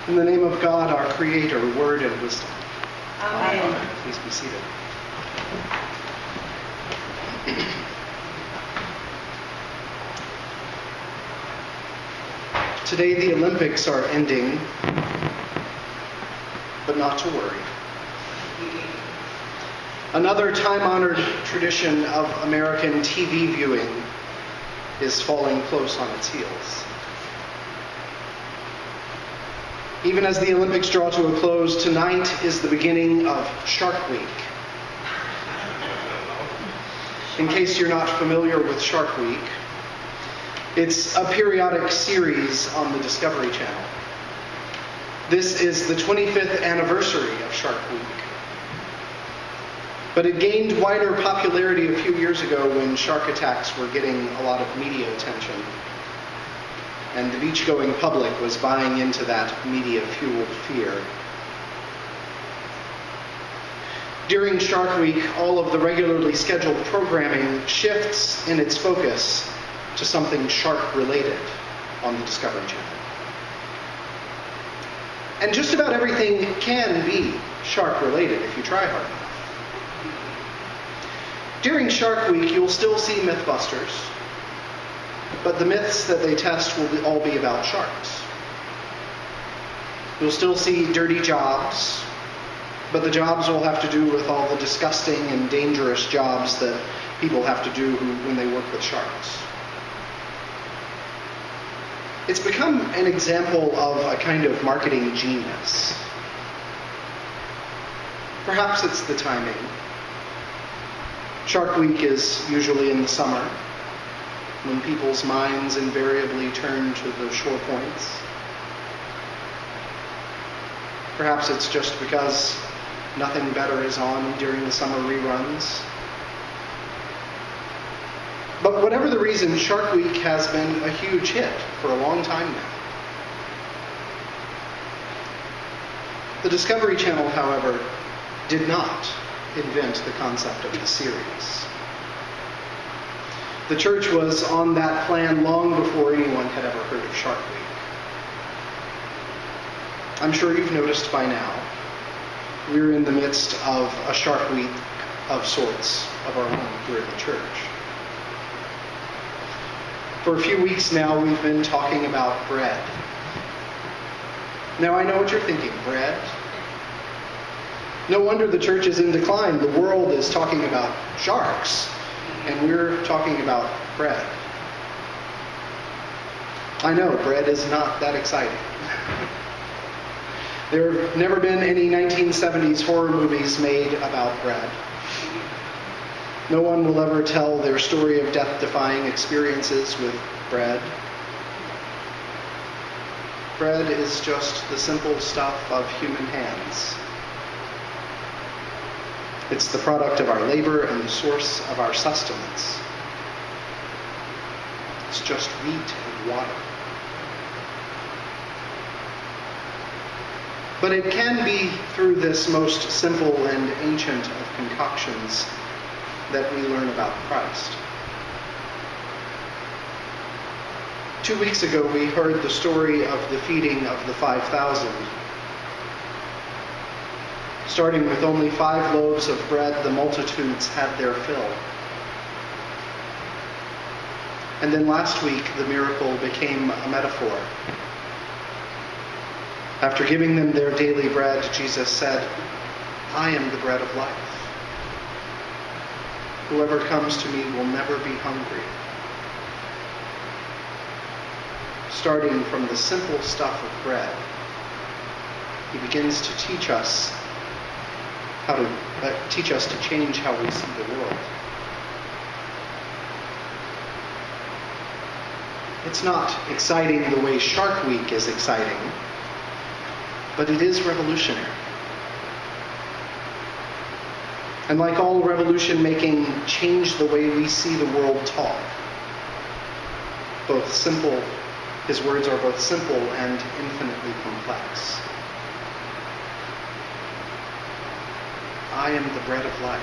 In the name of God, our Creator, Word, and Wisdom. Amen. Please be seated. Today the Olympics are ending, but not to worry. Another time-honored tradition of American TV viewing is falling close on its heels. Even as the Olympics draw to a close, tonight is the beginning of Shark Week. In case you're not familiar with Shark Week, it's a periodic series on the Discovery Channel. This is the 25th anniversary of Shark Week. But it gained wider popularity a few years ago when shark attacks were getting a lot of media attention. And the beach-going public was buying into that media-fueled fear. During Shark Week, all of the regularly scheduled programming shifts in its focus to something shark-related on the Discovery Channel. And just about everything can be shark-related if you try hard enough. During Shark Week, you'll still see Mythbusters, but the myths that they test will all be about sharks. You'll still see dirty jobs, but the jobs will have to do with all the disgusting and dangerous jobs that people have to do when they work with sharks. It's become an example of a kind of marketing genius. Perhaps it's the timing. Shark Week is usually in the summer, when people's minds invariably turn to the shore points. Perhaps it's just because nothing better is on during the summer reruns. But whatever the reason, Shark Week has been a huge hit for a long time now. The Discovery Channel, however, did not invent the concept of the series. The church was on that plan long before anyone had ever heard of Shark Week. I'm sure you've noticed by now, we're in the midst of a Shark Week of sorts of our own here in the church. For a few weeks now, we've been talking about bread. Now, I know what you're thinking, bread? No wonder the church is in decline. The world is talking about sharks, and we're talking about bread. I know, bread is not that exciting. There have never been any 1970s horror movies made about bread. No one will ever tell their story of death-defying experiences with bread. Bread is just the simple stuff of human hands. It's the product of our labor and the source of our sustenance. It's just wheat and water. But it can be through this most simple and ancient of concoctions that we learn about Christ. 2 weeks ago, we heard the story of the feeding of the 5,000. Starting with only 5 loaves of bread, the multitudes had their fill. And then last week, the miracle became a metaphor. After giving them their daily bread, Jesus said, "I am the bread of life. Whoever comes to me will never be hungry." Starting from the simple stuff of bread, he begins to teach us to change how we see the world. It's not exciting the way Shark Week is exciting, but it is revolutionary. And like all revolution-making, change the way we see the world talk. His words are both simple and infinitely complex. I am the bread of life.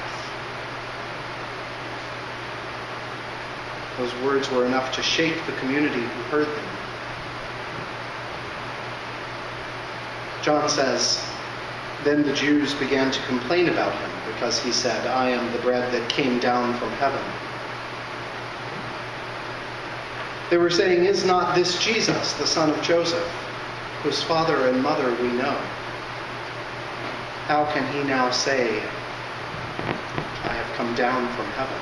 Those words were enough to shake the community who heard them. John says, "Then the Jews began to complain about him because he said, 'I am the bread that came down from heaven.'" They were saying, "Is not this Jesus, the son of Joseph, whose father and mother we know? How can he now say, 'I have come down from heaven'?"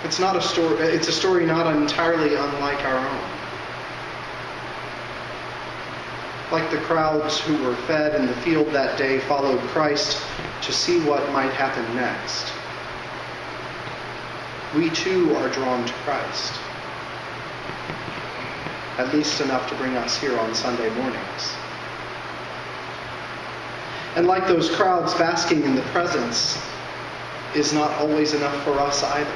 It's a story not entirely unlike our own. Like the crowds who were fed in the field that day followed Christ to see what might happen next. We too are drawn to Christ, at least enough to bring us here on Sunday mornings. And like those crowds, basking in the presence is not always enough for us either.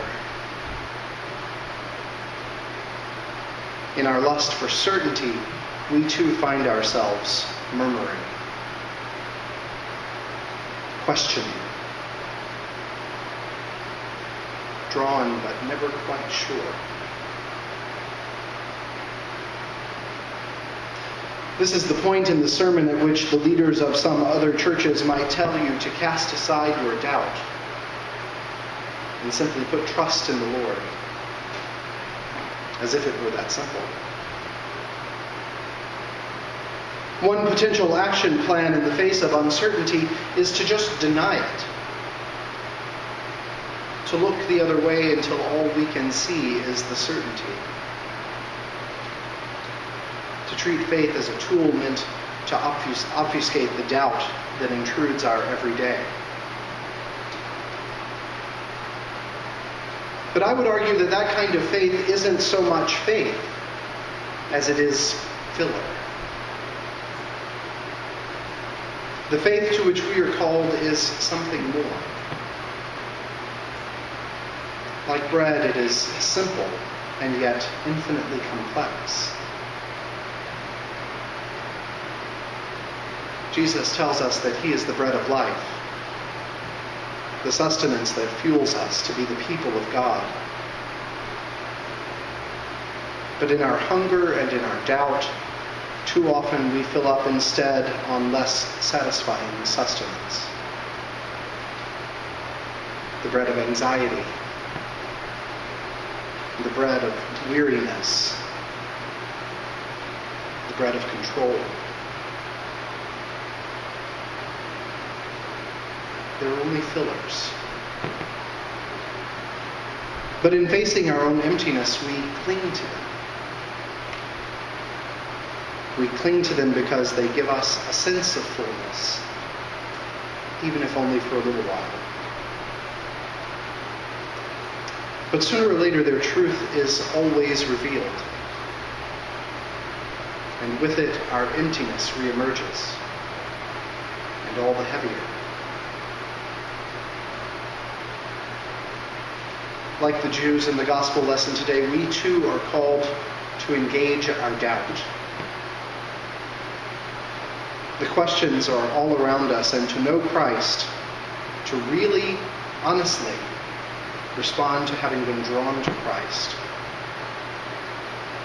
In our lust for certainty, we too find ourselves murmuring, questioning, drawn but never quite sure. This is the point in the sermon at which the leaders of some other churches might tell you to cast aside your doubt and simply put trust in the Lord, as if it were that simple. One potential action plan in the face of uncertainty is to just deny it. To look the other way until all we can see is the certainty. To treat faith as a tool meant to obfuscate the doubt that intrudes our everyday. But I would argue that that kind of faith isn't so much faith as it is filler. The faith to which we are called is something more. Like bread, it is simple and yet infinitely complex. Jesus tells us that he is the bread of life, the sustenance that fuels us to be the people of God. But in our hunger and in our doubt, too often we fill up instead on less satisfying sustenance. The bread of anxiety, the bread of weariness, the bread of control. They're only fillers. But in facing our own emptiness, we cling to them. We cling to them because they give us a sense of fullness, even if only for a little while. But sooner or later, their truth is always revealed. And with it, our emptiness reemerges, and all the heavier. Like the Jews in the gospel lesson today, we too are called to engage our doubt. The questions are all around us, and to know Christ, to really, honestly, respond to having been drawn to Christ,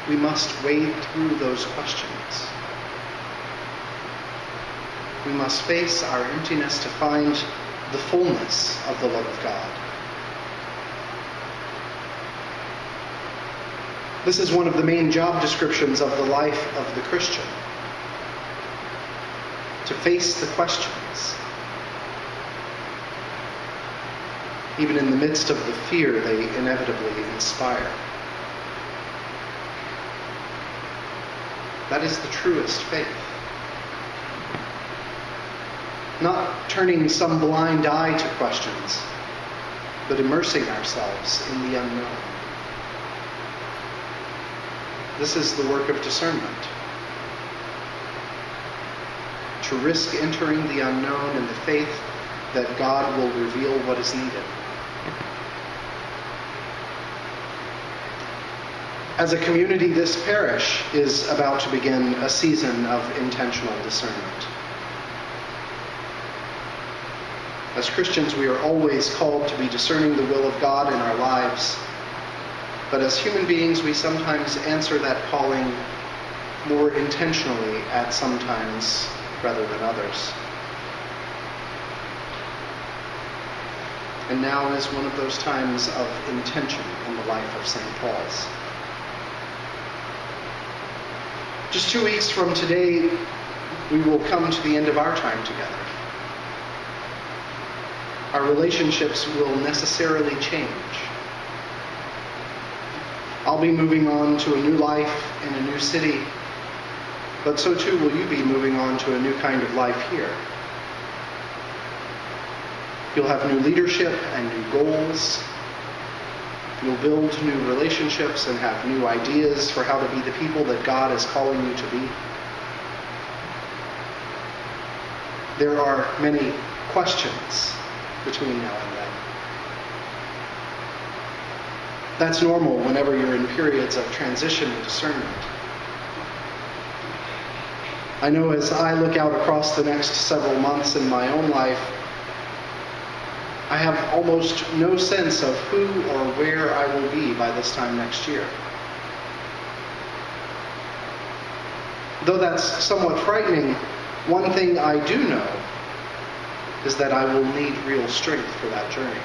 we must wade through those questions. We must face our emptiness to find the fullness of the love of God. This is one of the main job descriptions of the life of the Christian. To face the questions, even in the midst of the fear they inevitably inspire. That is the truest faith. Not turning some blind eye to questions, but immersing ourselves in the unknown. This is the work of discernment. To risk entering the unknown in the faith that God will reveal what is needed. As a community, this parish is about to begin a season of intentional discernment. As Christians, we are always called to be discerning the will of God in our lives, But as human beings, we sometimes answer that calling more intentionally at some times rather than others. And now is one of those times of intention in the life of St. Paul's. Just 2 weeks from today, we will come to the end of our time together. Our relationships will necessarily change. I'll be moving on to a new life in a new city, but so too will you be moving on to a new kind of life here. You'll have new leadership and new goals. You'll build new relationships and have new ideas for how to be the people that God is calling you to be. There are many questions between now and then. That's normal whenever you're in periods of transition and discernment. I know as I look out across the next several months in my own life, I have almost no sense of who or where I will be by this time next year. Though that's somewhat frightening, one thing I do know is that I will need real strength for that journey.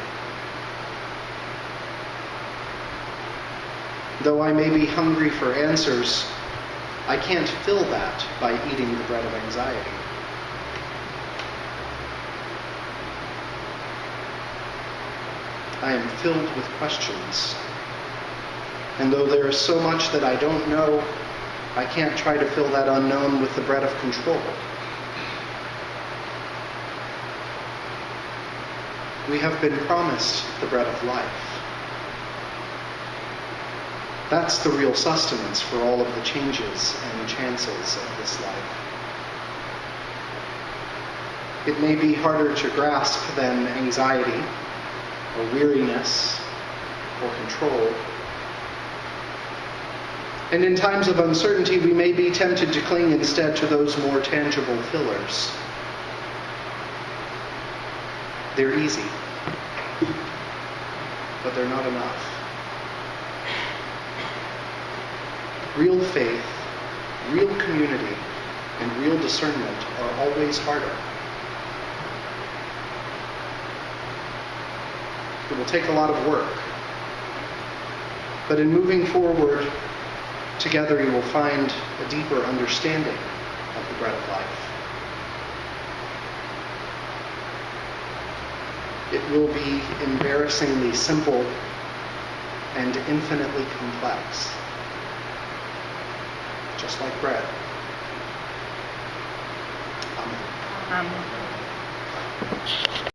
Though I may be hungry for answers, I can't fill that by eating the bread of anxiety. I am filled with questions. And though there is so much that I don't know, I can't try to fill that unknown with the bread of control. We have been promised the bread of life. That's the real sustenance for all of the changes and chances of this life. It may be harder to grasp than anxiety, or weariness, or control. And in times of uncertainty, we may be tempted to cling instead to those more tangible fillers. They're easy, but they're not enough. Real faith, real community, and real discernment are always harder. It will take a lot of work. But in moving forward, together you will find a deeper understanding of the bread of life. It will be embarrassingly simple and infinitely complex, just like bread. Amen.